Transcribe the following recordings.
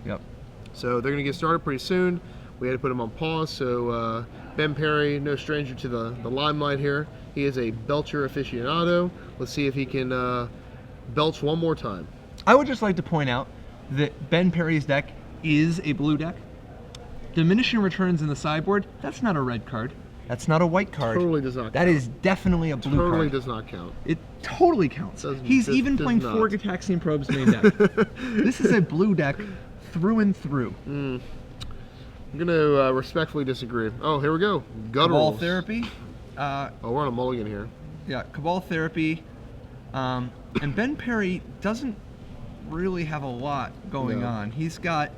Yep. So they're going to get started pretty soon. We had to put him on pause, so Ben Perry, no stranger to the limelight here. He is a belcher aficionado. Let's see if he can belch one more time. I would just like to point out that Ben Perry's deck is a blue deck. Diminishing returns in the sideboard, that's not a red card. That's not a white card. Totally does not count. That is definitely a blue card. Totally does not count. It totally counts. He's even playing 4 Gitaxian Probes main deck. This is a blue deck through and through. I'm going to respectfully disagree. Oh, here we go. Gutturals. Cabal Therapy. Oh, we're on a mulligan here. Yeah, Cabal Therapy. And Ben Perry doesn't really have a lot going on. He's got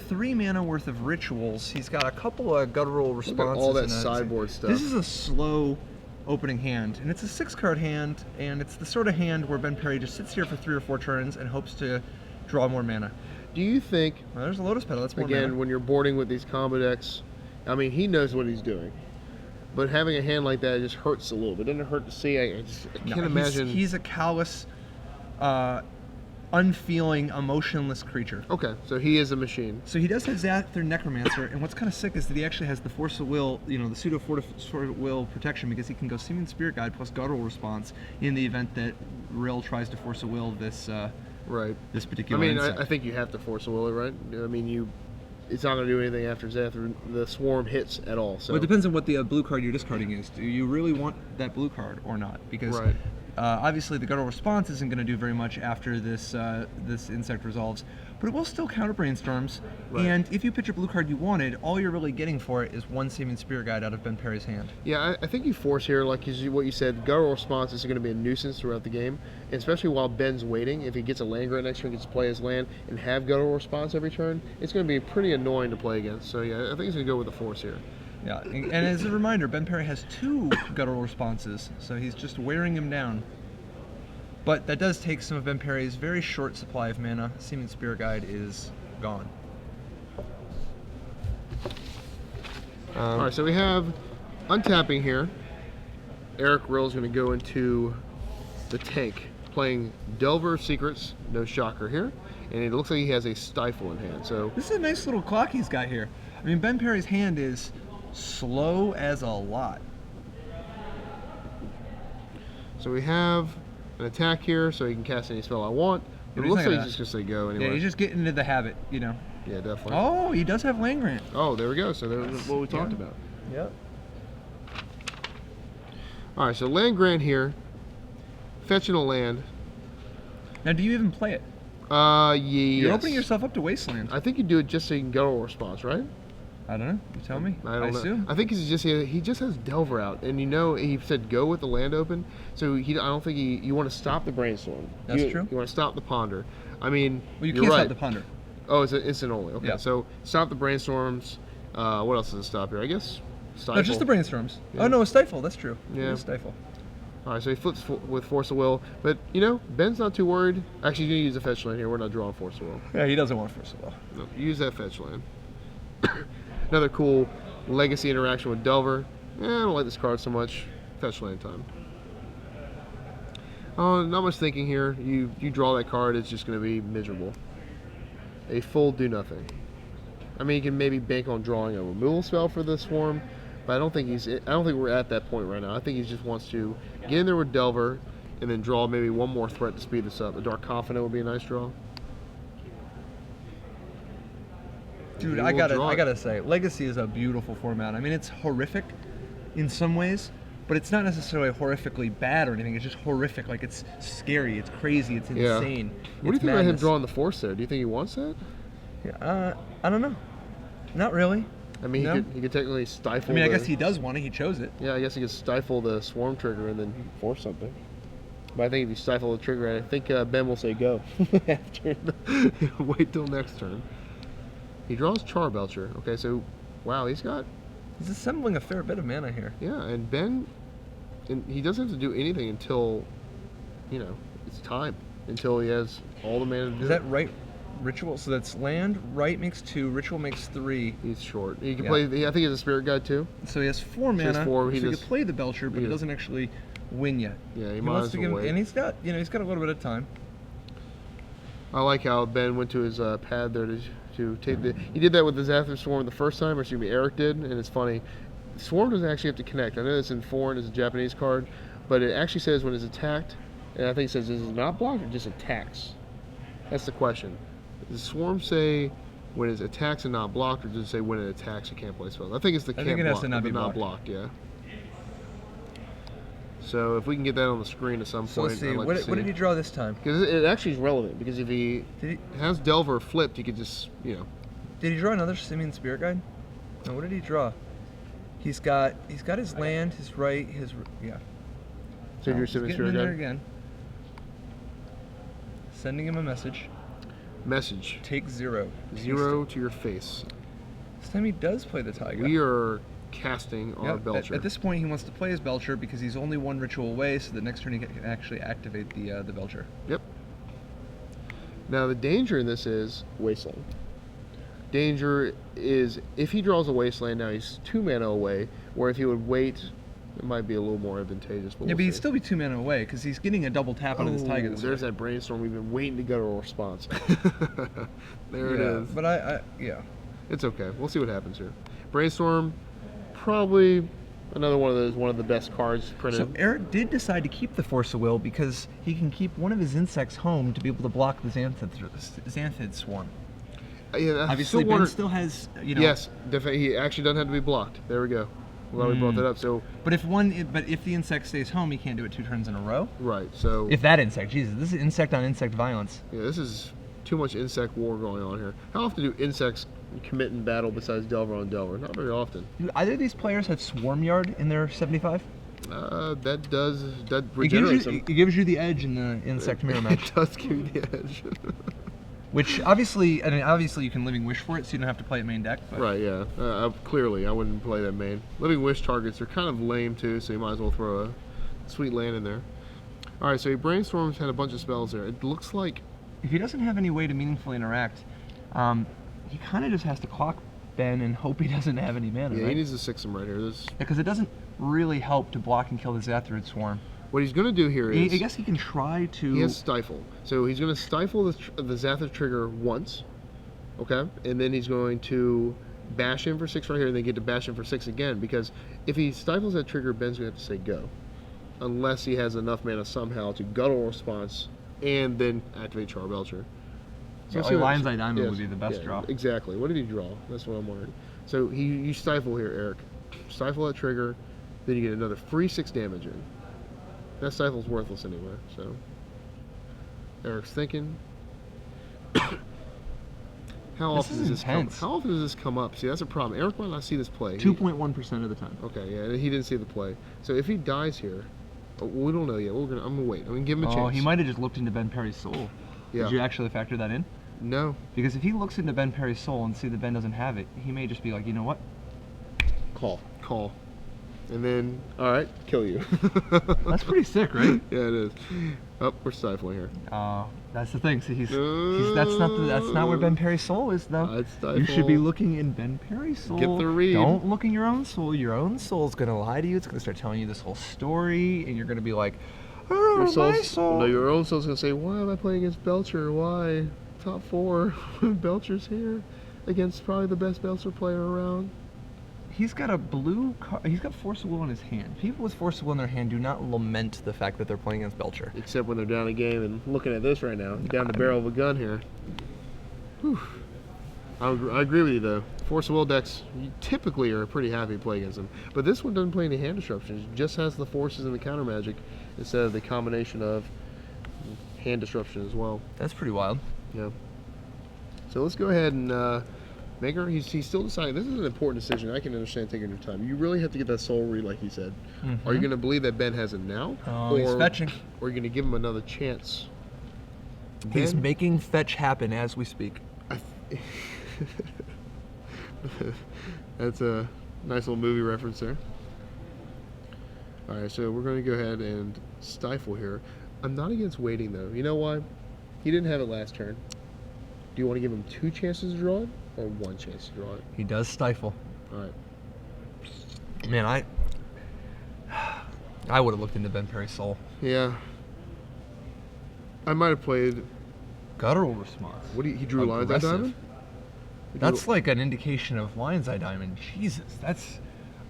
3 mana worth of rituals. He's got a couple of guttural responses. All that sideboard stuff. This is a slow opening hand, and it's a 6-card hand, and it's the sort of hand where Ben Perry just sits here for 3 or 4 turns and hopes to draw more mana. Do you think... Well, there's a Lotus Petal. That's more again, mana. when you're boarding with these combo decks, I mean, he knows what he's doing. But having a hand like that just hurts a little bit. Doesn't it hurt to see? I can't imagine... He's a callous, unfeeling, emotionless creature. Okay, so he is a machine. So he does have Zather Necromancer, and what's kind of sick is that he actually has the Force of Will, the pseudo Force of Will protection, because he can go Seeming Spirit Guide plus Guttural Response in the event that Rill tries to Force of Will this this particular insect. I think you have to Force a Will it, right? I mean, it's not going to do anything after Zather, the Swarm hits at all. So well, it depends on what the blue card you're discarding is. Do you really want that blue card or not? Because obviously the Guttural Response isn't going to do very much after this this insect resolves, but it will still counter Brainstorms. And if you pitch a blue card you wanted, all you're really getting for it is 1 Seeming Spirit Guide out of Ben Perry's hand. Yeah, I think you force here, like what you said, Guttural Response is going to be a nuisance throughout the game, and especially while Ben's waiting. If he gets a land grant next turn, gets to play his land, and have Guttural Response every turn, it's going to be pretty annoying to play against. So yeah, I think he's going to go with the force here. Yeah, and as a reminder, Ben Perry has 2 Guttural Responses, so he's just wearing him down. But that does take some of Ben Perry's very short supply of mana. Seeming Spirit Guide is gone. Alright, so we have untapping here. Eric Rill is going to go into the tank, playing Delver of Secrets, no shocker here. And it looks like he has a Stifle in hand. So this is a nice little clock he's got here. I mean, Ben Perry's hand is slow as a lot. So we have an attack here, so he can cast any spell I want. But it looks like he's just going to say go anyway. Yeah, he's just getting into the habit, Yeah, definitely. Oh, he does have land grant. Oh, there we go. So there's what we talked about. Yep. All right, so land grant here. Fetching a land. Now, do you even play it? Yes. You're opening yourself up to Wasteland. I think you do it just so you can get a response, right? I don't know. You tell me. I don't know. Assume. I think he just has Delver out, and he said go with the land open. So I don't think you want to stop the Brainstorm. That's true. You want to stop the Ponder. I mean, well, you can't stop the Ponder. Oh, it's instant only. Okay, yeah. So stop the Brainstorms. What else does it stop here? I guess Stifle. No, just the Brainstorms. Yeah. Oh no, a Stifle. That's true. Yeah, a Stifle. All right, so he flips with Force of Will, but Ben's not too worried. Actually, he's gonna use a fetch land here. We're not drawing Force of Will. Yeah, he doesn't want Force of Will. No, use that fetch land. Another cool legacy interaction with Delver. I don't like this card so much. Fetch land time. Not much thinking here. You draw that card, it's just going to be miserable. A full do nothing. I mean, you can maybe bank on drawing a removal spell for the Swarm, but I don't think we're at that point right now. I think he just wants to get in there with Delver and then draw maybe one more threat to speed this up. A Dark Confidant would be a nice draw. Dude, I gotta say, Legacy is a beautiful format. I mean, it's horrific in some ways, but it's not necessarily horrifically bad or anything. It's just horrific. Like, it's scary, it's crazy, it's insane. What do you think about him drawing the Force there? Do you think he wants that? Yeah, I don't know. Not really. I mean, he could technically stifle. I mean, I guess he does want it. He chose it. Yeah, I guess he could stifle the Swarm trigger and then force something. But I think if you stifle the trigger, I think Ben will say go after. Wait till next turn. He draws Charbelcher. Okay, so wow, he's assembling a fair bit of mana here. Yeah, and Ben, he doesn't have to do anything until, it's time. Until he has all the mana to do. Is that right? Ritual, so that's land, right makes 2, ritual makes 3. He's short. He can play. I think he has a Spirit Guide too. So he has 4 mana. He has 4. He could play the Belcher, but he doesn't actually win yet. Yeah, he might as well wait. And he's got a little bit of time. I like how Ben went to his pad there to take the. He did that with the Zathra Swarm the first time, or excuse me, Eric did, and it's funny. Swarm doesn't actually have to connect. I know it's in foreign, it's a Japanese card, but it actually says when it's attacked, and I think it says is it not blocked or just attacks? That's the question. Does Swarm say when it attacks and not blocked, or does it say when it attacks you can't play spells? I think it's the I think it has to not be not blocked. yeah. So if we can get that on the screen at some So point, let's see. I'd like What, to see. what did he draw this time? Because it actually is relevant. Because if he Did has Delver flipped, he could just, you know. Did he draw another Simian Spirit Guide? No, what did he draw? He's got his land, his right, his yeah. So your he's Simian getting Spirit in there Guide? again. Sending him a message. Message. Take 0. 0 to your face. This time he does play the Taiga. We are casting our Yep, Belcher. At this point, he wants to play his Belcher because he's only one ritual away, so the next turn he can actually activate the Belcher. Yep. Now the danger in this is Wasteland. Danger is if he draws a Wasteland now, he's 2 mana away. Where if he would wait, it might be a little more advantageous. But Yeah, we'll but he'd see. still be 2 mana away because he's getting a double tap onto this Taiga. This There's way. that brainstorm we've been waiting to get a response. There it is. But yeah. It's okay. We'll see what happens here. Brainstorm, probably another one of the best cards printed. So Eric did decide to keep the Force of Will because he can keep one of his insects home to be able to block the Xanthid Swarm. Yeah, Obviously, Ben still has, Yes, definitely. He actually doesn't have to be blocked. There we go. Glad we brought that up. So, But if the insect stays home, he can't do it 2 turns in a row. right. So, If that insect, Jesus, this is insect on insect violence. yeah, this is too much insect war going on here. How often do insects commit in battle besides Delver on Delver? Not very often. Do either of these players have Swarm Yard in their 75? That It regenerates them. gives you the edge in the insect mirror match. It does give you the edge. Which obviously you can Living Wish for it, so you don't have to play it main deck. But Right, yeah. Clearly, I wouldn't play that main. Living Wish targets are kind of lame too, so you might as well throw a sweet land in there. All right, so he brainstorms, had a bunch of spells there. It looks like if he doesn't have any way to meaningfully interact, he kind of just has to clock Ben and hope he doesn't have any mana. yeah, right? he needs to 6 him right here. Because it doesn't really help to block and kill the Zathrid Swarm. What he's going to do here is I guess he can try to. he has Stifle. So he's going to stifle the Zathra trigger once, okay? And then he's going to bash in for 6 right here, and then get to bash in for 6 again. Because if he stifles that trigger, Ben's going to have to say go. Unless he has enough mana somehow to Guttural Response and then activate Char Belcher. Yeah, let's see like what- Lion's Eye Diamond yes, would be the best draw. Exactly. What did he draw? That's what I'm wondering. So you stifle here, Eric. Stifle that trigger, then you get another free 6 damage in. That stifle's worthless anyway, so. Eric's thinking. How often does this come? intense. How often does this come up? See, that's a problem. Eric might not see this play. 2.1% of the time. Okay, yeah, he didn't see the play. So if he dies here, we don't know yet. I'm gonna wait. I'm gonna give him a chance. Oh, he might have just looked into Ben Perry's soul. Yeah. Did you actually factor that in? No. Because if he looks into Ben Perry's soul and see that Ben doesn't have it, he may just be like, you know what? Call. And then, all right, kill you. That's pretty sick, right? Yeah, it is. Oh, we're stifling here. That's the thing. See, that's not where Ben Perry's soul is, though. I'd stifle. You should be looking in Ben Perry's soul. Get the read. Don't look in your own soul. Your own soul's gonna lie to you. It's gonna start telling you this whole story, and you're gonna be like, "Oh, my soul." No, your own soul's gonna say, "Why am I playing against Belcher? Why top 4 Belcher's here against probably the best Belcher player around?" He's got a blue card. He's got Force of Will in his hand. People with Force of Will in their hand do not lament the fact that they're playing against Belcher. Except when they're down a game and looking at this right now, down the barrel of a gun here. Whew. I agree with you though. Force of Will decks you typically are pretty happy to play against them, but this one doesn't play any hand disruptions. It just has the forces and the counter magic instead of the combination of hand disruption as well. That's pretty wild. Yeah. So let's go ahead and Maker, he's still deciding. This is an important decision. I can understand taking your time. You really have to get that soul read, like he said. Are you going to believe that Ben has it now? Oh, he's fetching. Or are you going to give him another chance? He's Ben? making fetch happen as we speak. That's a nice little movie reference there. All right, so we're going to go ahead and stifle here. I'm not against waiting, though. You know why? He didn't have it last turn. Do you want to give him 2 chances to draw it or 1 chance to draw it? He does stifle. All right. Man, I would have looked into Ben Perry's soul. Yeah. I might have played Guttural response. What he drew lines eye Aggressive. diamond? That's like an indication of lion's eye diamond. Jesus,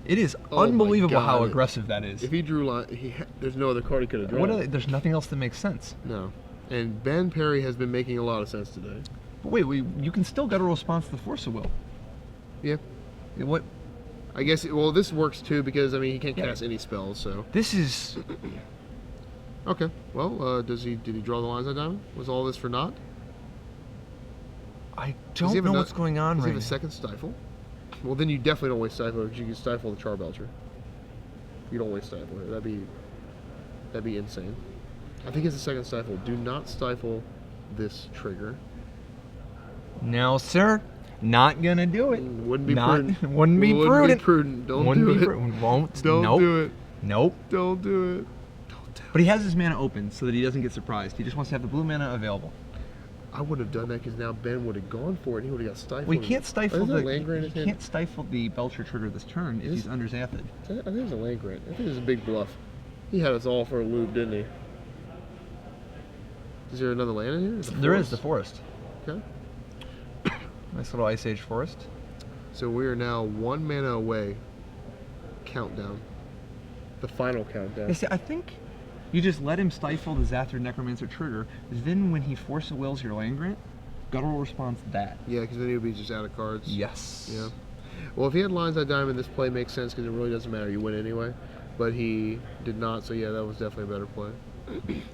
it is Oh my unbelievable how God. aggressive that is. If he drew line, there's no other card he could have drawn. There's nothing else that makes sense. No. And Ben Perry has been making a lot of sense today. But wait, you can still guttural response to the Force of Will. Yeah. What? I guess, well, this works too because, I mean, he can't Yeah. cast any spells, so. This is. Okay. Well, did he draw the lines eye diamond? Was all this for naught? I Does he don't have know what's going on Does he right have a now. second stifle? Well, then you definitely don't waste stifle because you can stifle the Charbelcher. You don't waste stifle. That'd be insane. I think it's a second stifle. Do not stifle this trigger. No, sir. Not gonna do it. Wouldn't be Not, prudent. Wouldn't be prudent. Don't Wouldn't do be it. Won't. Don't nope. do it. Nope. Don't do it. But he has his mana open so that he doesn't get surprised. He just wants to have the blue mana available. I would have done that because now Ben would have gone for it and he would have got stifled. Well, he can't stifle the. land grant in He his hand? can't stifle the Belcher trigger this turn if he's under Zathid. I think it was a land grant. I think it was a big bluff. He had us all for a loop, didn't he? Is there another land in here? There is the forest. Okay. Nice little Ice Age forest. So we are now 1 mana away. Countdown. The final countdown. You see, I think you just let him stifle the Zathid Necromancer trigger. Then when he Force of Wills your land grant, guttural response that. Yeah, because then he would be just out of cards. Yes. Yeah. Well, if he had lines eye diamond, this play makes sense because it really doesn't matter. You win anyway. But he did not, so yeah, that was definitely a better play.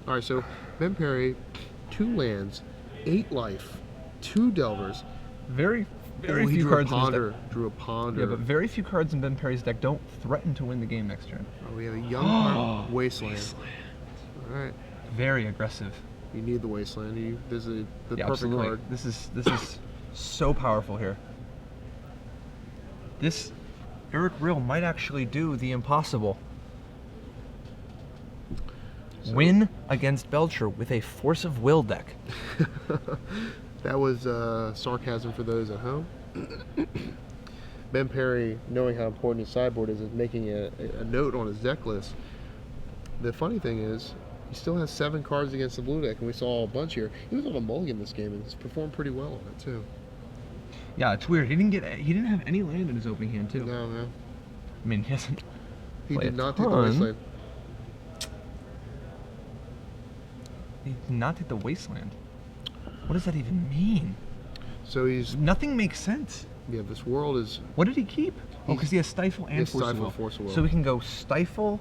All right, so Ben Perry, 2 lands, 8 life, 2 Delvers. Very Oh, he few drew cards a in his ponder. deck. Drew a ponder. Yeah, but very few cards in Ben Perry's deck don't threaten to win the game next turn. Oh, we have a young heart wasteland. All right, Very aggressive. you need the wasteland. This is the Yeah, perfect absolutely. card. This is so powerful here. This Eric Rill might actually do the impossible. So- Win against Belcher with a Force of Will deck. That was sarcasm for those at home. Ben Perry, knowing how important his sideboard is making a note on his deck list. The funny thing is, he still has 7 cards against the blue deck, and we saw a bunch here. He was on a mulligan this game, and he's performed pretty well on it too. Yeah, it's weird. He didn't have any land in his opening hand too. No. I mean, he hasn't. He Play did a not take the ton. wasteland. He did not take the wasteland. What does that even mean? So he's Nothing makes sense. yeah. This world is What did he keep? Oh, because he has Stifle and has Force of Stifle Will. and Force of Will. So we can go Stifle,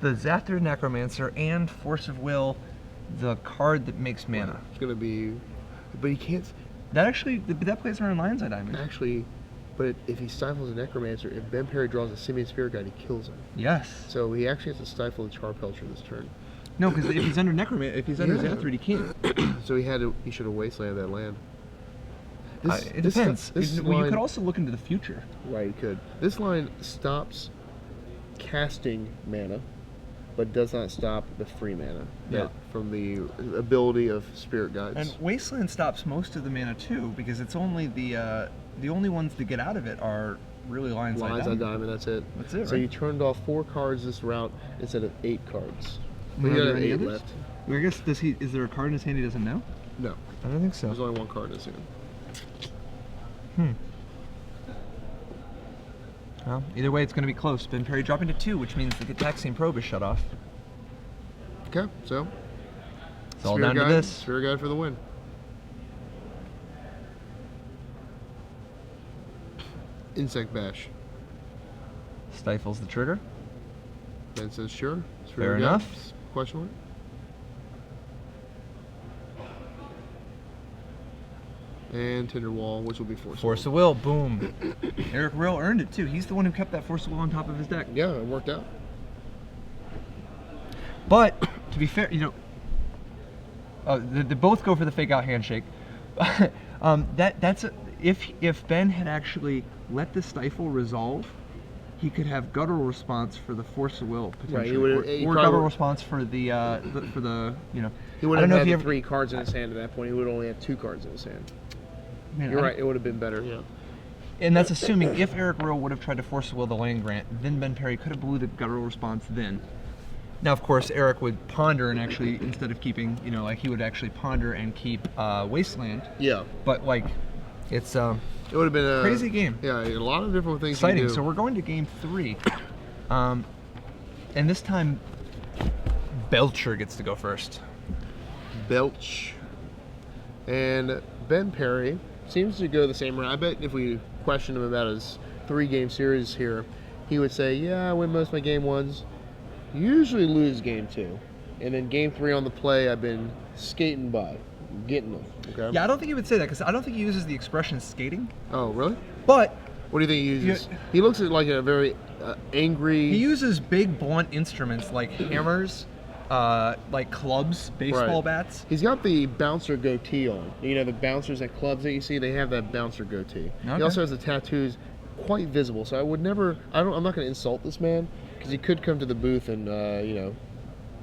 the Zathir Necromancer, and Force of Will, the card that makes mana. it's gonna be, but he can't That plays around Lion's Eye Diamond. actually. But if he stifles a Necromancer, if Ben Perry draws a Simian Spirit Guide, he kills him. Yes. So he actually has to stifle the Charpelcher this turn. No, because if he's under Necromancer, if he's under Yeah. Zathir, he can't. So he should have wastelanded that land. It depends. This Well, you line- could also look into the future. Right, you could. This line stops casting mana, but does not stop the free mana from the ability of Spirit Guides. And Wasteland stops most of the mana too, because it's only the only ones that get out of it are really Lion's Eye Lines on Diamond. diamond, that's it. That's it, So right? you turned off 4 cards this route instead of 8 cards. Are You there have any 8 others? left. I guess is there a card in his hand he doesn't know? No, I don't think so. there's only 1 card in this hand. Well, either way, it's going to be close. Ben Perry dropping to 2, which means the Taxian Probe is shut off. Okay, so It's all down to this. Spirit Guide for the win. Insect Bash. Stifles the trigger. Ben says sure. Fair enough. Question mark. And Tinder Wall, which will be Force of Will, boom. Eric Rill earned it too. He's the one who kept that Force of Will on top of his deck. Yeah, it worked out. But to be fair, they both go for the fake out handshake. If Ben had actually let the Stifle resolve, he could have guttural response for the Force of Will potentially, he would've- he or probably guttural would- response for the He would I have don't know if had you the ever- 3 cards in his hand at that point. He would only have 2 cards in his hand. Man, You're I right. don't- It would have been better. Yeah. And that's assuming if Eric Rill would have tried to Force of Will the land grant, then Ben Perry could have blew the guttural response then. Now, of course, Eric would ponder and actually, instead of keeping, like he would actually ponder and keep Wasteland. Yeah. But like, it's it would have been a crazy game. Yeah, a lot of different things. Exciting. You do. So we're going to game 3, and this time Belcher gets to go first. Belch. And Ben Perry seems to go the same route. I bet if we questioned him about his 3-game series here, he would say, yeah, I win most of my game 1s, usually lose game 2. And then game 3 on the play, I've been skating by, getting them. Okay? Yeah, I don't think he would say that because I don't think he uses the expression skating. Oh, really? But what do you think he uses? He looks like a very angry... He uses big, blunt instruments like hammers, like clubs, baseball bats. He's got the bouncer goatee on. The bouncers at clubs that you see, they have that bouncer goatee. Okay. He also has the tattoos quite visible. So I would never, I'm not going to insult this man because he could come to the booth and,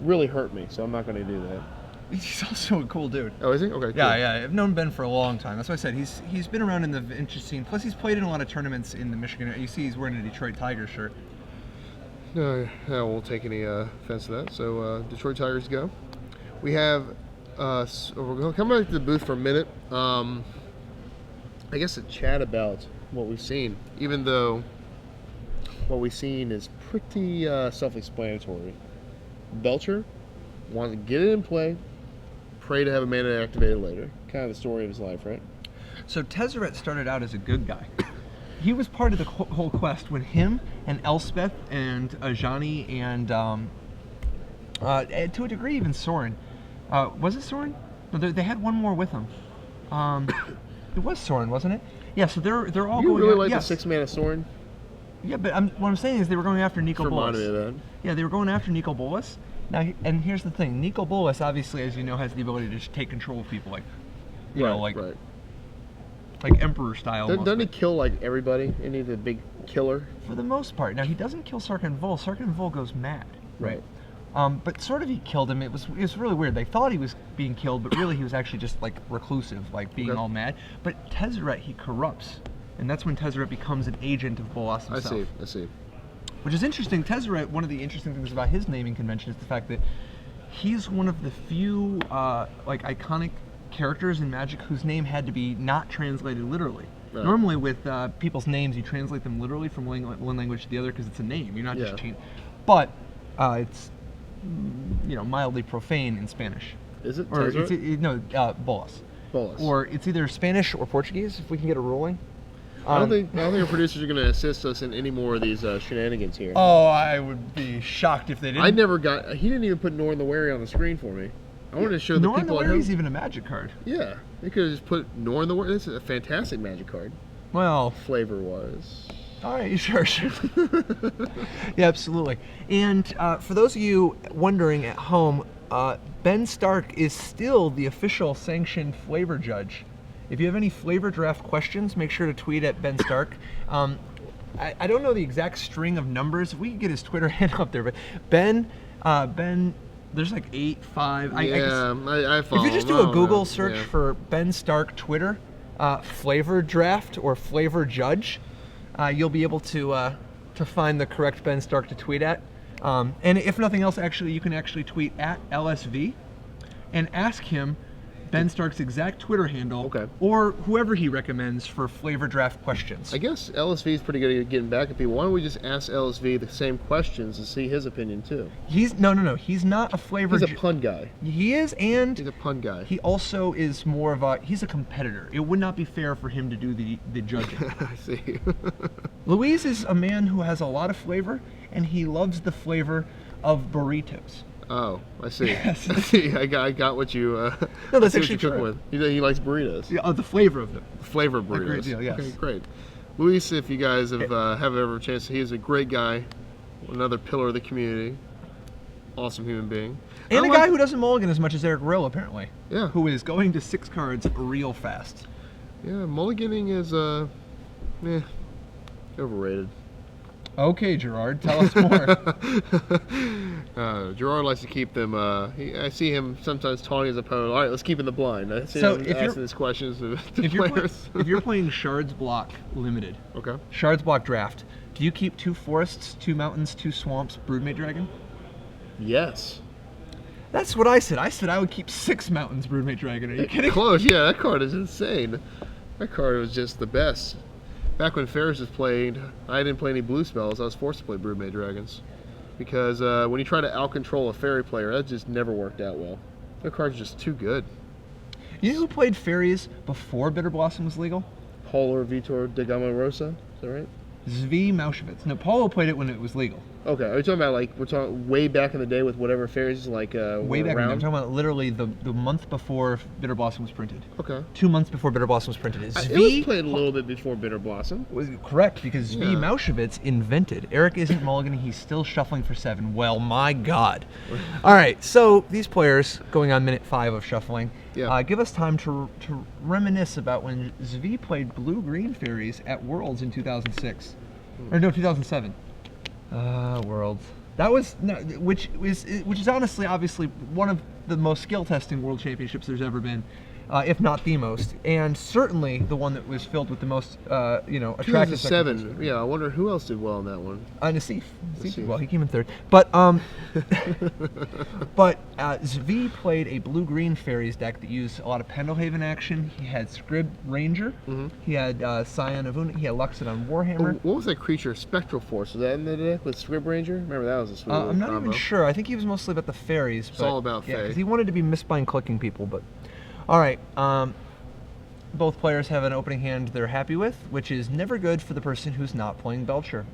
really hurt me. So I'm not going to do that. He's also a cool dude. Oh, is he? Okay, cool. Yeah. I've known Ben for a long time. That's why I said he's been around in the vintage scene. Plus, he's played in a lot of tournaments in the Michigan. You see, he's wearing a Detroit Tigers shirt. No, I won't take any offense to that. So Detroit Tigers go. We have, we're going to come back to the booth for a minute. I guess to chat about what we've seen, even though what we've seen is pretty self-explanatory. Belcher wanted to get it in play, pray to have a mana activated later. Kind of the story of his life, right? So Tezzeret started out as a good guy. He was part of the whole quest when him and Elspeth and Ajani and to a degree even Soren. Was it Soren? No, they had one more with them. It was Soren, wasn't it? Yeah. So they're all you going. really like yes. the 6-mana Soren? Yeah, but what I'm saying is they were going after Nico Bolas. Reminded me of that. Yeah, they were going after Nico Bolas. Now, and here's the thing: Nico Bolas, obviously, as you know, has the ability to just take control of people, like, Right. like Emperor style. Doesn't he kill like everybody? And he's a big killer. For the most part. Now he doesn't kill Sarkin Vol. Sarkin Vol goes mad. Right. But sort of he killed him. It was really weird. They thought he was being killed, but really he was actually just like reclusive, like being all mad. But Tezzeret he corrupts, and that's when Tezzeret becomes an agent of Bolas himself. I see. Which is interesting. Tezzeret, one of the interesting things about his naming convention is the fact that he's one of the few like iconic characters in Magic whose name had to be not translated literally. Right. Normally with people's names, you translate them literally from one language to the other because it's a name. You're not just changing. But it's mildly profane in Spanish. Is it? Or Bolas. Bolas. Or it's either Spanish or Portuguese if we can get a ruling. I don't think our producers are going to assist us in any more of these shenanigans here. Oh, I would be shocked if they didn't. He didn't even put Norn the Wary on the screen for me. I wanted to show the Norn people the at home. Wary's even a Magic card. Yeah, they could have just put Norn the Wary. This is a fantastic Magic card. Well, flavor-wise. All right, sure. Yeah, absolutely. And for those of you wondering at home, Ben Stark is still the official sanctioned flavor judge. If you have any flavor draft questions, make sure to tweet at Ben Stark. I don't know the exact string of numbers. If we could get his Twitter handle up there, but Ben, there's like 8, 5. I follow. If you just do a Google search for Ben Stark Twitter, flavor draft or flavor judge, you'll be able to find the correct Ben Stark to tweet at. And if nothing else, actually, you can actually tweet at LSV and ask him Ben Stark's exact Twitter handle, or whoever he recommends for flavor draft questions. I guess LSV is pretty good at getting back at people. Why don't we just ask LSV the same questions and see his opinion too? No. He's not a flavor. He's a pun guy. He is, and he's a pun guy. He also is more of he's a competitor. It would not be fair for him to do the judging. I see. Luis is a man who has a lot of flavor, and he loves the flavor of burritos. Oh, I see. Yes. I see. I got what you. No, that's actually true. With. He likes burritos. Yeah, the flavor of them. The flavor of burritos. A great deal, yes. Okay, great. Luis, if you guys have ever a chance, he is a great guy, another pillar of the community, awesome human being, and a guy who doesn't mulligan as much as Eric Rill apparently. Yeah. Who is going to 6 cards real fast. Yeah, mulliganing is overrated. Okay, Gerard, tell us more. Gerard likes to keep them. I see him sometimes taunting his opponent. All right, let's keep in the blind. I see him asking these questions to players. If you're playing Shards Block Limited, Shards Block Draft, do you keep 2 forests, 2 mountains, 2 swamps, Broodmate Dragon? Yes. That's what I said. I said I would keep 6 Mountains Broodmate Dragon. Are you kidding? Close, yeah, that card is insane. That card was just the best. Back when Ferris was played, I didn't play any blue spells. I was forced to play Broodmate Dragons. Because when you try to out-control a fairy player, that just never worked out well. That card's just too good. You know who played fairies before Bitter Blossom was legal? Paulo Vitor de Gama Rosa, is that right? Zvi Maushevitz. No, Paulo played it when it was legal. Okay, are you talking about we're talking way back in the day with whatever fairies Way back were in the day. around? I'm talking about literally the month before Bitter Blossom was printed. Okay. 2 months before Bitter Blossom was printed. It was played a little bit before Bitter Blossom. Was correct, because Zvi Yeah. Maushevitz invented. Eric isn't mulliganing, he's still shuffling for 7. Well, my God. All right, so these players going on minute 5 of shuffling. Yeah. Give us time to reminisce about when Zvi played blue-green fairies at Worlds in 2006. Or no, 2007. Worlds. That was which is honestly, obviously, one of the most skill-testing World Championships there's ever been, if not the most, and certainly the one that was filled with the most, attractive. 2007. Yeah, I wonder who else did well in that one. Nassif. Nassif. Well, he came in 3rd. But Zvi played a blue-green fairies deck that used a lot of Pendelhaven action. He had Scrib Ranger. Mm-hmm. He had Scion of Una. He had Luxodon Warhammer. What was that creature? Spectral Force. Was that in the deck with Scrib Ranger? Remember that was a sweet I'm not combo. even sure. I think he was mostly about the fairies. It's all about yeah, fae. because he wanted to be misbind clicking people. But all right, both players have an opening hand they're happy with, which is never good for the person who's not playing Belcher.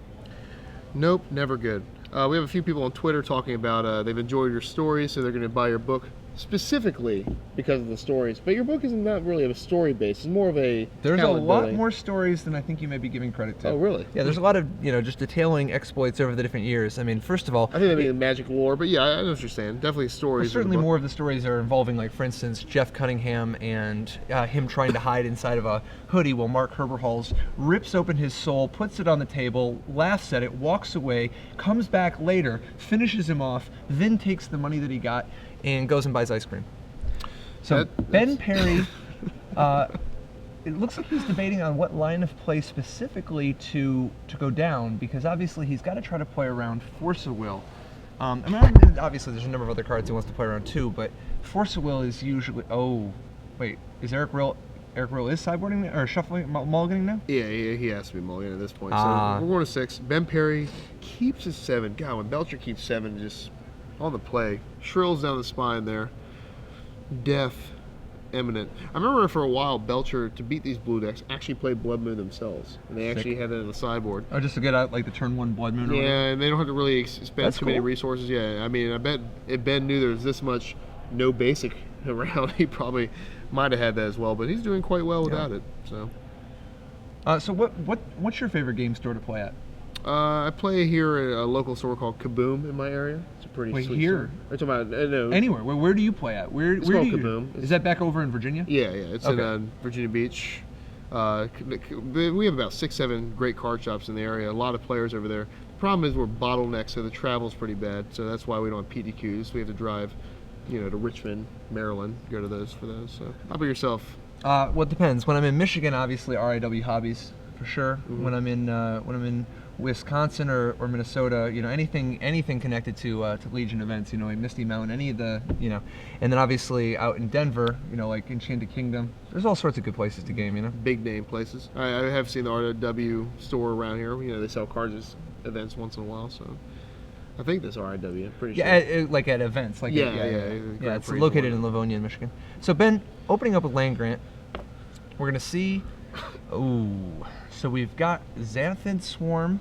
Nope, never good. We have a few people on Twitter talking about they've enjoyed your stories, so they're going to buy your book specifically because of the stories. But your book is not really a story base; it's more of a There's a talent lot building. more stories than I think you may be giving credit to. Oh, really? Yeah, there's a lot of just detailing exploits over the different years. I mean, first of all, I think that means magic lore, but yeah, I know what you're saying. Definitely stories. certainly more of the stories are involving, like, for instance, Jeff Cunningham and him trying to hide inside of a hoodie while Mark Herberhals rips open his soul, puts it on the table, laughs at it, walks away, comes back later, finishes him off, then takes the money that he got and goes and buys ice cream. So Ben Perry, it looks like he's debating on what line of play specifically to go down, because obviously he's got to try to play around Force of Will. I mean, obviously there's a number of other cards he wants to play around too, but Force of Will is usually. Oh, wait, is Eric Rill? Eric Rill is sideboarding now, or shuffling, mulliganing now? Yeah, he has to be mulligan at this point. So we're going to 6. Ben Perry keeps his 7. God, when Belcher keeps 7, just on the play. Shrills down the spine there. Death imminent. I remember for a while Belcher, to beat these blue decks, actually played Blood Moon themselves, and they actually had that in the sideboard. Oh, just to get out like the turn 1 Blood Moon. Or whatever? Yeah, and they don't have to really spend That's too many cool. resources. Yeah, I mean, I bet if Ben knew there was this much no basic around, he probably might have had that as well. But he's doing quite well without it. So. So what's your favorite game store to play at? I play here at a local store called Kaboom in my area. It's a pretty sweet here? store. I'm talking about no. Anywhere. Where do you play at? Where It's where called do you? Kaboom. Is that back over in Virginia? Yeah. It's Okay. in Virginia Beach. We have about 6-7 great card shops in the area. A lot of players over there. The problem is we're bottlenecked, so the travel's pretty bad. So that's why we don't have PDQs. We have to drive, to Richmond, Maryland, go to those for those. So how about yourself? Well, it depends. When I'm in Michigan, obviously RIW Hobbies for sure. Mm-hmm. When I'm in Wisconsin or Minnesota, anything connected to Legion events, like Misty Mountain, any of the, and then obviously out in Denver, like Enchanted Kingdom. There's all sorts of good places to game, Big name places. I have seen the RW store around here. They sell cards at events once in a while, so I think that's RIW. I'm pretty sure. Yeah, like at events, like Yeah. It's located in Livonia, Michigan. So Ben, opening up with Land Grant, we're gonna see. So we've got Xanthid Swarm,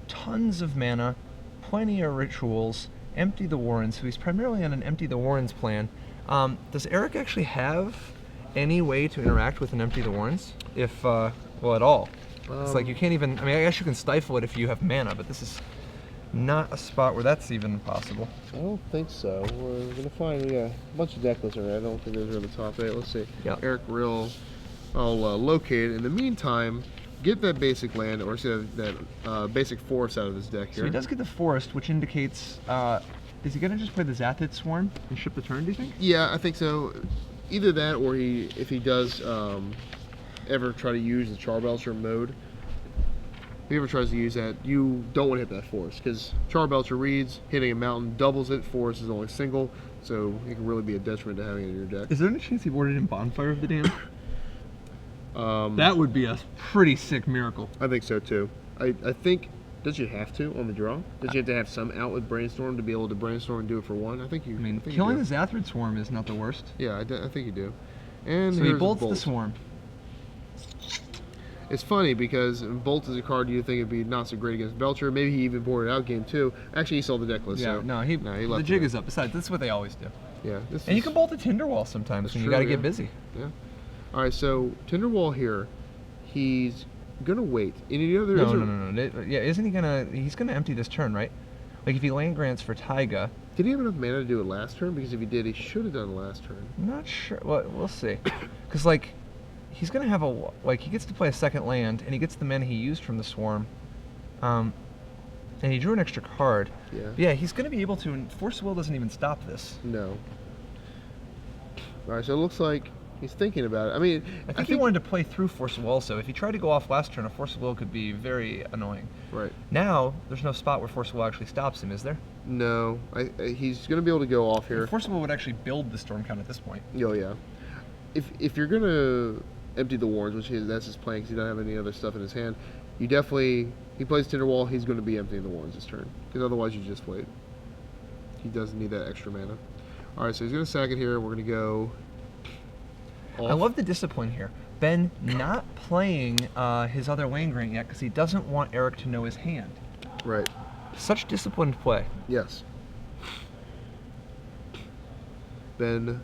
tons of mana, plenty of rituals, empty the Warrens. So he's primarily on an empty the Warrens plan. Does Eric actually have any way to interact with an empty the Warrens? If at all? It's like you can't even. I mean, I guess you can stifle it if you have mana, but this is not a spot where that's even possible. I don't think so. We're going to find a bunch of deck lists over there. I don't think those are on the top 8. Let's see. Yeah. Eric Rill. I'll locate it. In the meantime, get that basic land, or see that basic forest out of this deck here. So he does get the forest, which indicates. Is he going to just play the Xanthid Swarm and ship the turn, do you think? Yeah, I think so. Either that, or if he does ever try to use the Charbelcher mode, he ever tries to use that, you don't want to hit that force because Charbelcher reads, hitting a mountain doubles it, force is only single, so it can really be a detriment to having it in your deck. Is there any chance he boarded in Bonfire of the Damned? That would be a pretty sick miracle. I think so too. I think, does you have to on the draw? Does you have to have some out with Brainstorm to be able to brainstorm and do it for one? I think you. I mean, think killing you the Zathrid Swarm is not the worst. Yeah, I think you do. And so he here's bolts Bolt. the Swarm. It's funny because Bolt is a card you think would be not so great against Belcher. Maybe he even boarded out game 2. Actually, he saw the deck list. Yeah, so no, he left the jig it. is up. Besides, that's what they always do. Yeah, and you can bolt a Tinderwall sometimes when you got to get busy. Yeah. All right, so Tinderwall here, he's gonna wait. And you know there is no. Yeah, isn't he gonna? He's gonna empty this turn, right? Like if he land grants for Taiga. Did he have enough mana to do it last turn? Because if he did, he should have done it last turn. I'm not sure. Well, we'll see. Because like, he's gonna have he gets to play a second land, and he gets the mana he used from the Swarm. And he drew an extra card. Yeah. But yeah, he's gonna be able to. And Force of Will doesn't even stop this. No. All right, so it looks like he's thinking about it. I mean, I think he wanted to play through Force of Will also. If he tried to go off last turn, a Force of Will could be very annoying. Right. Now, there's no spot where Force of Will actually stops him, is there? No. He's going to be able to go off here. Force of Will would actually build the Storm Count at this point. Oh, yeah. If you're going to empty the Warrens, which that's his plan because he doesn't have any other stuff in his hand, you definitely... He plays Tinderwall, he's going to be emptying the Warrens this turn. Because otherwise you just wait. He doesn't need that extra mana. Alright, so he's going to sack it here. We're going to go... I love the discipline here. Ben not playing his other land grant yet because he doesn't want Eric to know his hand. Right. Such disciplined play. Yes. Ben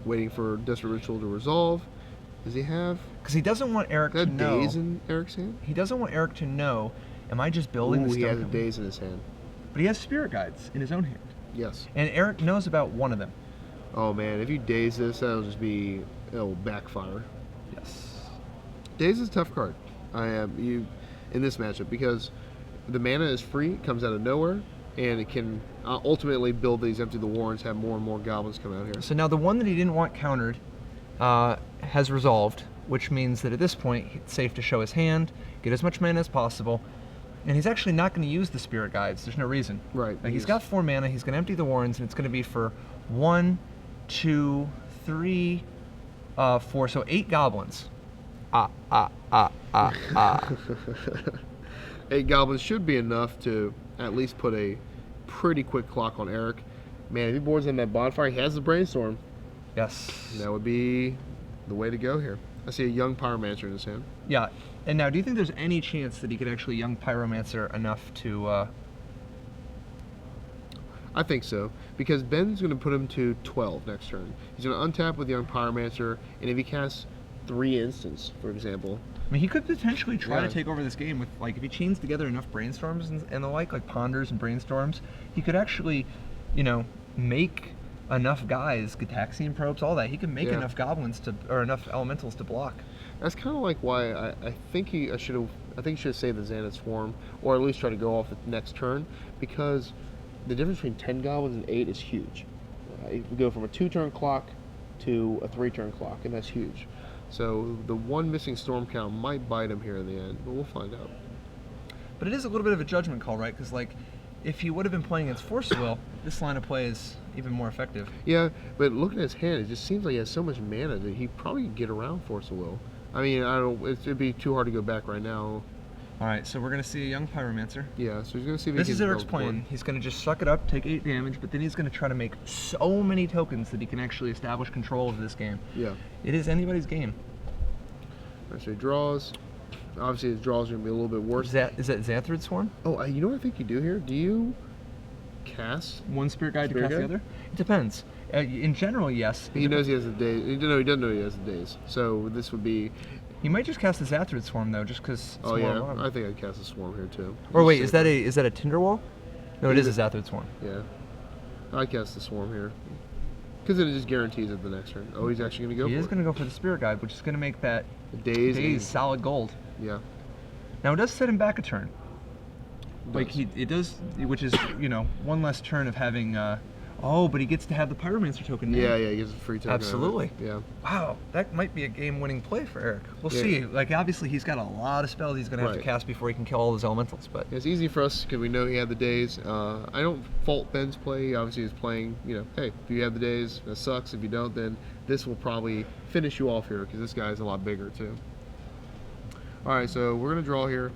waiting for Desperate Ritual to resolve. Does he have? Because he doesn't want Eric to know. Daze in Eric's hand? He doesn't want Eric to know, am I just building the he has Stone a Count? Daze in his hand. But he has Spirit Guides in his own hand. Yes. And Eric knows about one of them. Oh man, if you Daze this, that'll just be... It'll backfire. Yes. Daze is a tough card. In this matchup because the mana is free, it comes out of nowhere, and it can ultimately build these empty the Warrens, have more and more goblins come out here. So now the one that he didn't want countered has resolved, which means that at this point it's safe to show his hand, get as much mana as possible, and he's actually not going to use the Spirit Guides. There's no reason. Right. Like he's got 4 mana. He's going to empty the Warrens, and it's going to be for 1, 2, 3, 4. So 8 goblins. 8 goblins should be enough to at least put a pretty quick clock on Eric. Man, if he boards in that bonfire, he has the Brainstorm. Yes. That would be the way to go here. I see a young Pyromancer in his hand. Yeah. And now, do you think there's any chance that he could actually young Pyromancer enough to... I think so, because Ben's going to put him to 12 next turn. He's going to untap with young Pyromancer, and if he casts 3 instants, for example... I mean, he could potentially try to take over this game with, like, if he chains together enough Brainstorms and the like Ponders and Brainstorms, he could actually, you know, make enough guys, Gitaxian Probes, all that. He could make enough goblins or enough elementals to block. That's kind of like why I think he should have saved the Xanath Swarm, or at least try to go off the next turn, because the difference between 10 goblins and 8 is huge. We go from a 2-turn clock to a 3-turn clock, and that's huge. So the one missing storm count might bite him here in the end, but we'll find out. But it is a little bit of a judgment call, right? Because, like, if he would have been playing against Force Will, this line of play is even more effective. Yeah, but looking at his hand, it just seems like he has so much mana that he probably could get around Force of Will. I mean, it'd be too hard to go back right now. All right, so we're going to see a young Pyromancer. Yeah, so he's going to see if this he can... This is Eric's plan. He's going to just suck it up, take 8 damage, but then he's going to try to make so many tokens that he can actually establish control of this game. Yeah. It is anybody's game. All right, so he draws. Obviously, his draws are going to be a little bit worse. Is that Xanthrid Swarm? Oh, you know what I think you do here? Do you cast one Spirit Guide to cast the other? It depends. In general, yes. He knows he has a daze. No, he doesn't know he has a daze. So this would be... He might just cast the Xanthrid Swarm though, just because. Oh yeah, I think I'd cast a Swarm here too. Or wait, is that a Tinderwall? No, it is a Xanthrid Swarm. Yeah, I'd cast the Swarm here because it just guarantees it the next turn. Oh, he's actually going to go. He is going to go for the Spirit Guide, which is going to make that daze solid gold. Yeah. Now it does set him back a turn. Like it does, which is one less turn of having. Oh, but he gets to have the Pyromancer token now. Yeah, he gets a free token. Absolutely. Yeah. Wow, that might be a game-winning play for Eric. We'll Yeah. see. Like, obviously, he's got a lot of spells he's going to have to Right. cast before he can kill all his elementals, but... It's easy for us because we know he had the days. I don't fault Ben's play. He obviously is playing, hey, if you have the days, that sucks. If you don't, then this will probably finish you off here because this guy's a lot bigger, too. All right, so we're going to draw here.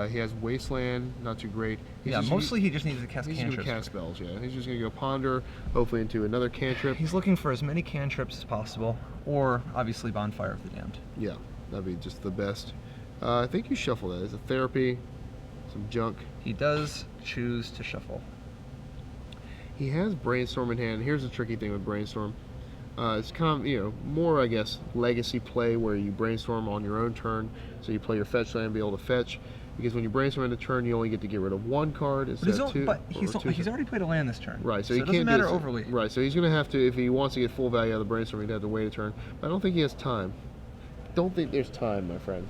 He has Wasteland, not too great. Mostly he just needs to cast He's going to cantrips. cast spells, yeah. He's just going to go Ponder, hopefully into another cantrip. He's looking for as many cantrips as possible, or obviously Bonfire of the Damned. Yeah, that'd be just the best. I think you shuffle that. It's a therapy, some junk. He does choose to shuffle. He has Brainstorm in hand. Here's the tricky thing with Brainstorm. It's kind of, more, I guess, legacy play where you brainstorm on your own turn. So you play your fetch land and be able to fetch. Because when you brainstorm in a turn, you only get to get rid of one card instead of two. But he's already played a land this turn. Right, so it he doesn't can't matter do it. overly. Right, so he's going to have to, if he wants to get full value out of the brainstorm, he'd have to wait a turn. But I don't think he has time. Don't think there's time, my friend.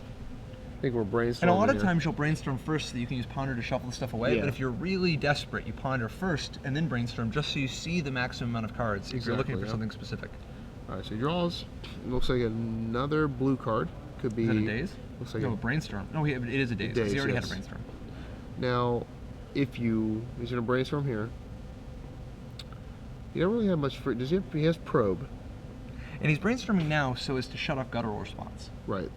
I think we're brainstorming. And a lot of here. times you'll brainstorm first so that you can use Ponder to shuffle the stuff away. Yeah. But if you're really desperate, you Ponder first and then brainstorm just so you see the maximum amount of cards if you're looking for something specific. All right, so he draws. It looks like another blue card. Could be. Is that a daze? Looks like no, brainstorm. No, it is a daze. 'Cause he already had a brainstorm. Now, he's going to brainstorm here. You don't really have much free. He has probe. And he's brainstorming now so as to shut off guttural response. Right.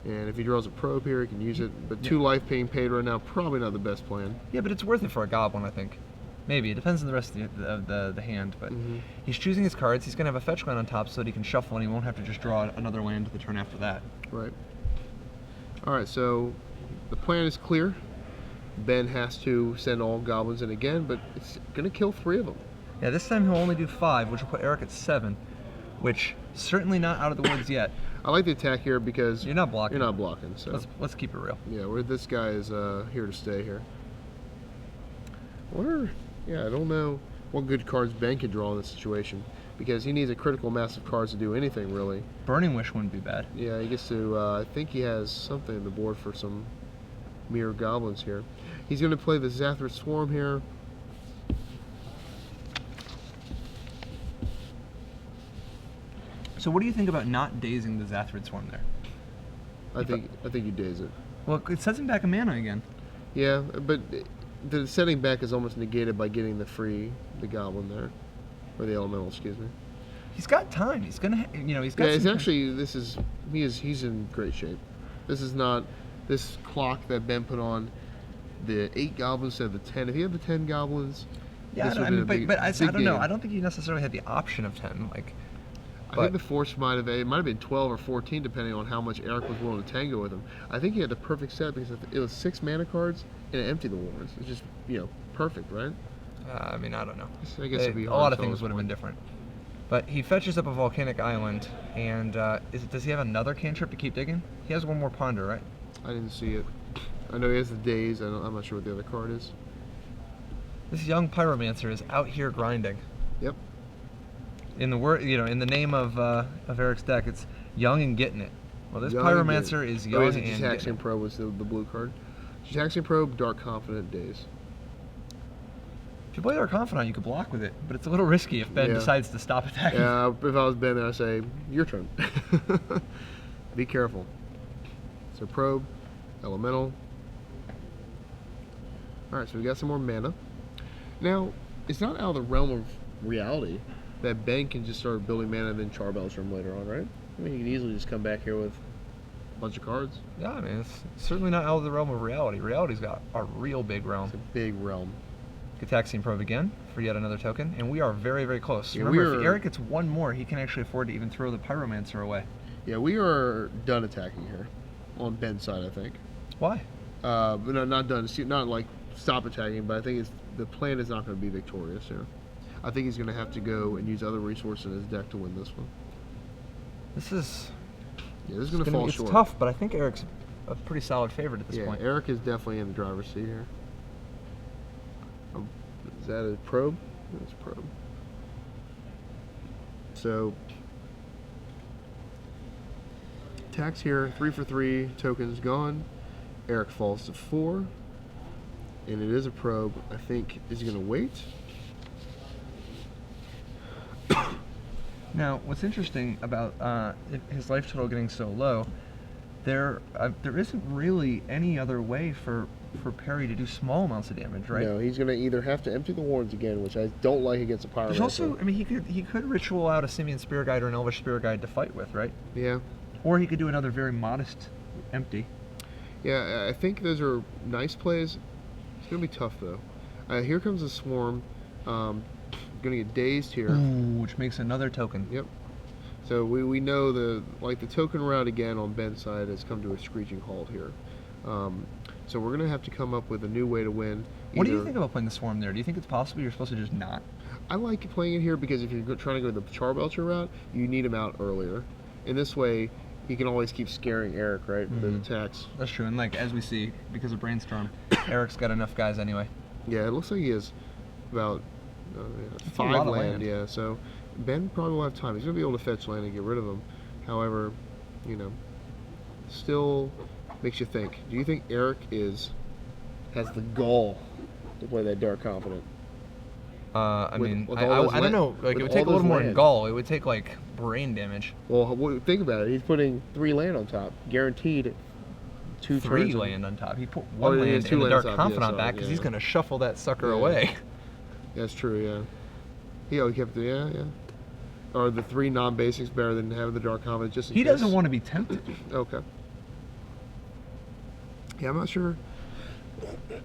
And if he draws a probe here, he can use it. But 2 life being paid right now, probably not the best plan. Yeah, but it's worth it for a goblin, I think. Maybe. It depends on the rest of the hand. But he's choosing his cards. He's going to have a fetch land on top so that he can shuffle and he won't have to just draw another land the turn after that. Right. All right, so the plan is clear. Ben has to send all goblins in again, but it's going to kill 3 of them. Yeah, this time he'll only do 5, which will put Eric at 7, which certainly not out of the woods yet. I like the attack here because You're not blocking. You're not blocking, so Let's keep it real. yeah, this guy is here to stay here. I don't know what good cards Ben can draw in this situation because he needs a critical mass of cards to do anything really. Burning Wish wouldn't be bad. Yeah, he gets to. I think he has something on the board for some mirror goblins here. He's going to play the Zathras Swarm here. So what do you think about not dazing the Zathrid Swarm there? I think you daze it. Well, it sets him back a mana again. Yeah, but the setting back is almost negated by getting the goblin there, or the elemental, excuse me. He's got time. He's gonna, he's got. Yeah, it's some actually he's in great shape. This is not this clock that Ben put on the 8 goblins instead of the 10. If he had the 10 goblins, Yeah, this I would've been mean, a but I big don't know. game. I don't think he necessarily had the option of 10. I think the force might have been 12 or 14 depending on how much Eric was willing to tango with him. I think he had the perfect set because it was 6 mana cards and it emptied the warrens. It's just perfect, right? I mean, I don't know. I guess it'd be a hard lot to of tell things this would have been point. different. But he fetches up a volcanic island, and does he have another cantrip to keep digging? He has one more ponder, right? I didn't see it. I know he has the days. I'm not sure what the other card is. This young pyromancer is out here grinding. Yep. In the in the name of Eric's deck, it's young and getting it. Well, this Young and pyromancer getting it. is young and getting Gitaxian it. Probe was the blue card. Gitaxian Probe, Dark Confident, days. If you play Dark Confidant, you could block with it, but it's a little risky if Ben Yeah. decides to stop attacking. Yeah, if I was Ben, I'd say, your turn. Be careful. So Probe, Elemental. Alright, so we got some more mana. Now, it's not out of the realm of reality that Ben can just start building mana and then Charbel's from later on, right? I mean, he can easily just come back here with a bunch of cards. Yeah, I mean, it's certainly not out of the realm of reality. Reality's got a real big realm. It's a big realm. Gitaxian Probe again for yet another token, and we are very, very close. Yeah, Remember, if Eric gets one more, he can actually afford to even throw the Pyromancer away. Yeah, we are done attacking here. On Ben's side, I think. Why? But no, not done. Not like stop attacking, but I think the plan is not going to be victorious here. I think he's going to have to go and use other resources in his deck to win this one. This is... Yeah, this is going to fall short. It's tough, but I think Eric's a pretty solid favorite at this point. Eric is definitely in the driver's seat here. Is that a probe? It's probe. So, attacks here, 3 for 3, tokens gone. Eric falls to 4. And it is a probe. I think, is he going to wait? Now, what's interesting about his life total getting so low, there isn't really any other way for Perry to do small amounts of damage, right? No, he's gonna either have to empty the wards again, which I don't like against a pyromancer. There's also, I mean, he could ritual out a Simian Spirit Guide or an Elvish Spirit Guide to fight with, right? Yeah. Or he could do another very modest empty. Yeah, I think those are nice plays. It's gonna be tough though. Here comes a swarm. Gonna get dazed here. Ooh, which makes another token. Yep. So we know the token route again on Ben's side has come to a screeching halt here. So we're gonna have to come up with a new way to win. What do you think about playing the swarm there? Do you think it's possible you're supposed to just not? I like playing it here because if you're trying to go the Charbelcher route, you need him out earlier. In this way, he can always keep scaring Eric, right, with his attacks. That's true, and like as we see, because of Brainstorm, Eric's got enough guys anyway. Yeah, it looks like he has about That's a 5 lot of land. land. Yeah, so Ben probably will have time. He's gonna be able to fetch land and get rid of them. However, still makes you think. Do you think Eric has the gall to play that Dark Confident? I mean, with I don't know. Like, it would take a little more than gall. It would take like brain damage. Well, think about it. He's putting 3 land on top, guaranteed. 2 3 turns. land on top. He put 1 land two in the lands Dark on top. Confidant Yeah, back sorry, because yeah. he's gonna shuffle that sucker Yeah. away. That's true. Yeah. He kept the yeah. Are the 3 non-basics better than having the Dark Confident? Just in He case? doesn't want to be tempted. Okay. Yeah, I'm not sure.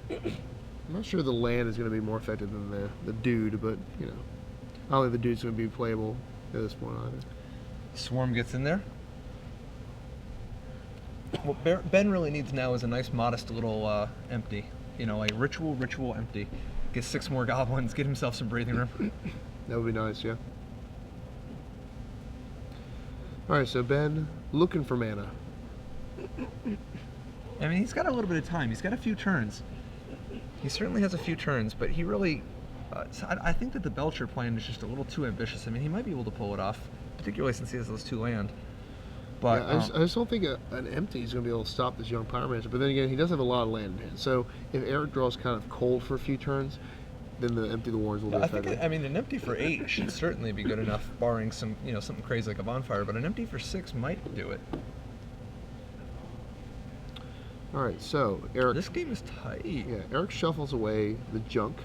I'm not sure the land is going to be more effective than the dude, but I don't think the dude's going to be playable at this point either. Swarm gets in there. What Ben really needs now is a nice, modest little empty. Like ritual empty. Get 6 more goblins. Get himself some breathing room. That would be nice, yeah. All right, so Ben looking for mana. I mean, he's got a little bit of time. He's got a few turns. He certainly has a few turns, but he really... I think that the Belcher plan is just a little too ambitious. I mean, he might be able to pull it off, particularly since he has those 2 land. But Yeah, I just don't think an empty is going to be able to stop this young Pyromancer. But then again, he does have a lot of land in hand. So if Eric draws kind of cold for a few turns, then the empty the wards will be effective. I mean, an empty for 8 should certainly be good enough, barring some, something crazy like a bonfire. But an empty for 6 might do it. All right, so Eric. This game is tight. Yeah, Eric shuffles away the junk.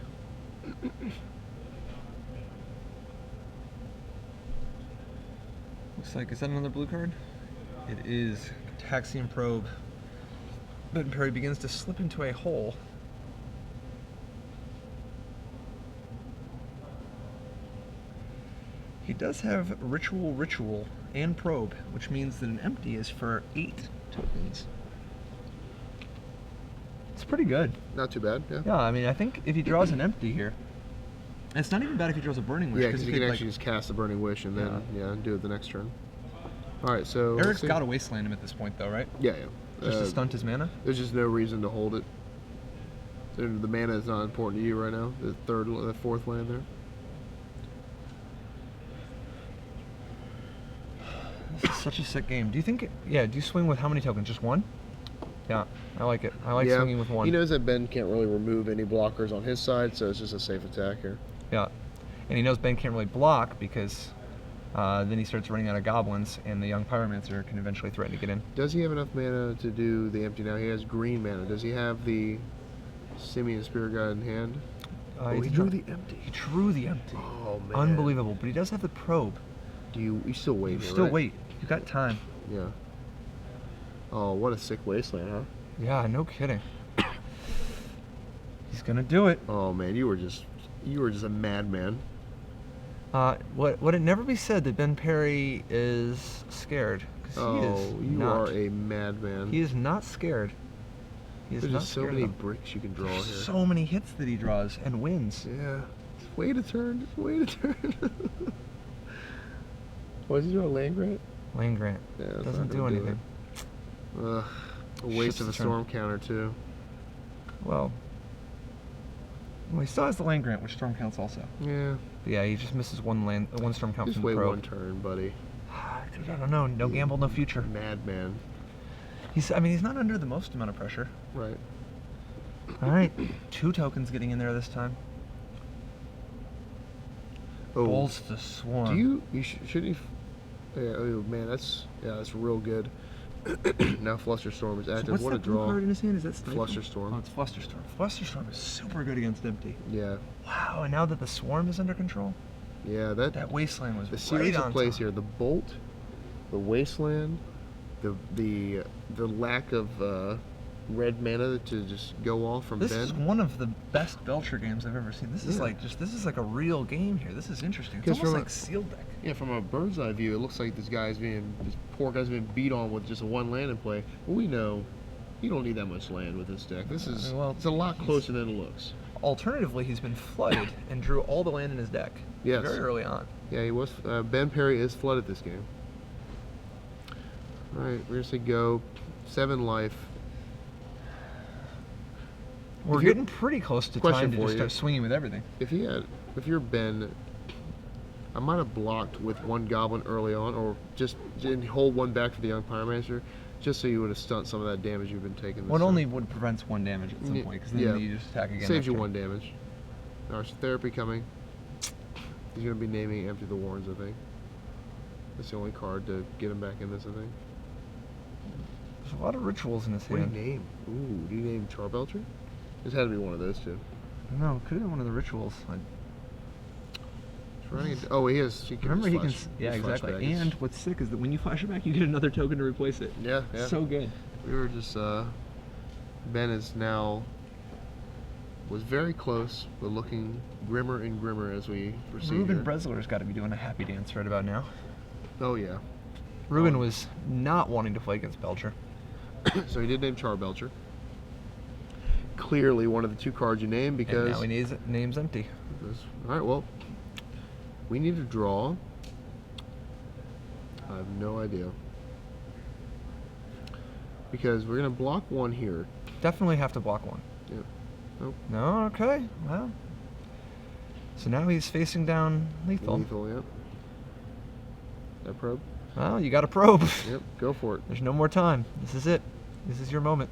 Looks like, is that another blue card? It is. Taxian Probe. Ben Perry begins to slip into a hole. He does have Ritual, and Probe, which means that an empty is for 8 tokens. It's pretty good. Not too bad, yeah. Yeah, I mean, I think if he draws an empty here, it's not even bad if he draws a Burning Wish. Yeah, because he can actually just cast the Burning Wish and then do it the next turn. All right, so Eric's got to wasteland him at this point, though, right? Yeah. Just to stunt his mana? There's just no reason to hold it. The mana is not important to you right now. The 4th land there. This is such a sick game. Do you think? Do you swing with how many tokens? Just 1? Yeah, I like it. I like swinging with 1. He knows that Ben can't really remove any blockers on his side, so it's just a safe attack here. Yeah, and he knows Ben can't really block because then he starts running out of goblins, and the young Pyromancer can eventually threaten to get in. Does he have enough mana to do the empty now? He has green mana. Does he have the Simian Spirit Guide in hand? He drew the empty. He drew the empty. Oh man, unbelievable! But he does have the probe. You still wait? You here, still right? wait. You got time. Yeah. Oh, what a sick wasteland, huh? Yeah, no kidding. He's gonna do it. Oh man, you were just a madman. Would it never be said that Ben Perry is scared? You are a madman. He is not scared. He is There's not just so scared many of them. bricks you can draw There's here. so many hits that he draws and wins. Yeah. Just wait a turn. Just wait a turn. What, does he draw a land grant? Land grant. Yeah, that's Doesn't not do gonna anything. Ugh. A waste Shifts of the a turn. storm counter too. Well, he still has the land grant, which storm counts also. Yeah. But yeah, he just misses 1 storm count Just from the wait probe. 1 turn, buddy. Dude, I don't know. No gamble, no future. Madman. He's not under the most amount of pressure. Right. All right, 2 tokens getting in there this time. Bolts the Swarm. Should he? Yeah, oh man, that's real good. Now Flusterstorm is active. So what's what that a draw! blue card in his hand? Is that Stifle? Flusterstorm. Oh, it's Flusterstorm. Flusterstorm is super good against empty. Yeah. Wow, and now that the Swarm is under control, Yeah, that Wasteland was the right series on of plays top. here. The Bolt, the Wasteland, the lack of red mana to just go off from This Ben. is one of the best Belcher games I've ever seen. This is like a real game here. This is interesting. It's almost like sealed deck. Yeah, from a bird's eye view, it looks like this poor guy's being beat on with just one land in play. But we know you don't need that much land with this deck. This is it's a lot closer than it looks. Alternatively, he's been flooded and drew all the land in his deck Yes. very early on. Yeah, he was. Ben Perry is flooded this game. All right, we're gonna say go. 7 life. We're getting pretty close to Question time to for just you. start swinging with everything. If you're Ben, I might have blocked with 1 goblin early on, or just hold 1 back for the young pyromancer, just so you would have stunned some of that damage you've been taking. This Well, it turn. only would prevent 1 damage at some point, because then you just attack again. Saves you next 1 damage. There's therapy coming. He's gonna be naming Empty the Warrens, I think. That's the only card to get him back in this, I think. There's a lot of rituals in his What hand. do you name? Ooh, do you name Charbelcher? This had to be one of those two. No, could have been one of the rituals. Oh, he has. Remember, he can. Flash, Yeah, his exactly. flashback is- And what's sick is that when you flash it back, you get another token to replace it. Yeah. So good. We were just. Ben is now. Was very close, but looking grimmer and grimmer as we proceed. Ruben here. Bresler's got to be doing a happy dance right about now. Oh yeah. Ruben was not wanting to play against Belcher. So he did name Charbelcher. Clearly one of the 2 cards you named because. And now he name's empty. All right. Well, we need to draw. I have no idea. Because we're gonna block 1 here. Definitely have to block 1. Yep. Nope. No, okay. Well. So now he's facing down lethal. Lethal, yep. That probe? Well, you got a probe. Yep, go for it. There's no more time. This is it. This is your moment.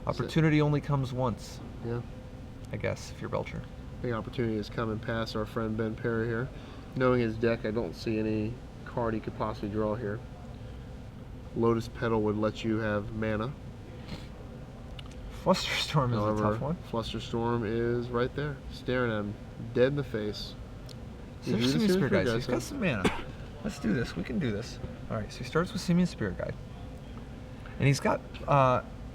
Opportunity only comes once, Yeah. I guess, if you're Belcher. The opportunity has come and passed our friend Ben Perry here. Knowing his deck, I don't see any card he could possibly draw here. Lotus Petal would let you have mana. Flusterstorm is However, a tough one. Flusterstorm is right there, staring at him, dead in the face. So You there's do the Simian Simian Spirit Guide. So Guide, he's so- got some mana. Let's do this. We can do this. All right. So he starts with Simian Spirit Guide, and he's got.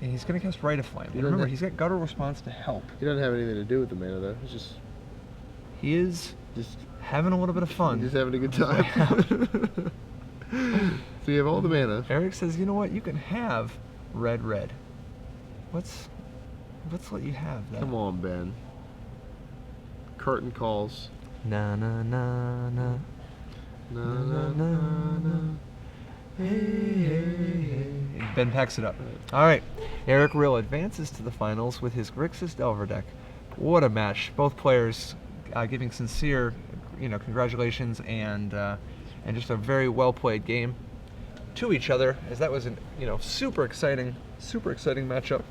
And he's gonna cast Rite of Flame. And doesn't remember, have- he's got Guttural Response to help. He doesn't have anything to do with the mana though. He's just He is having a little bit of fun. He's having a good time. So you have all the mana. Eric says, you know what? You can have red. Let's let you have that. Come on, Ben. Curtain calls. Na na na na. Na, na, na, na. And Ben packs it up. All right. Eric Rill advances to the finals with his Grixis Delver deck. What a match. Both players giving sincere, congratulations and just a very well played game to each other, as that was an super exciting matchup.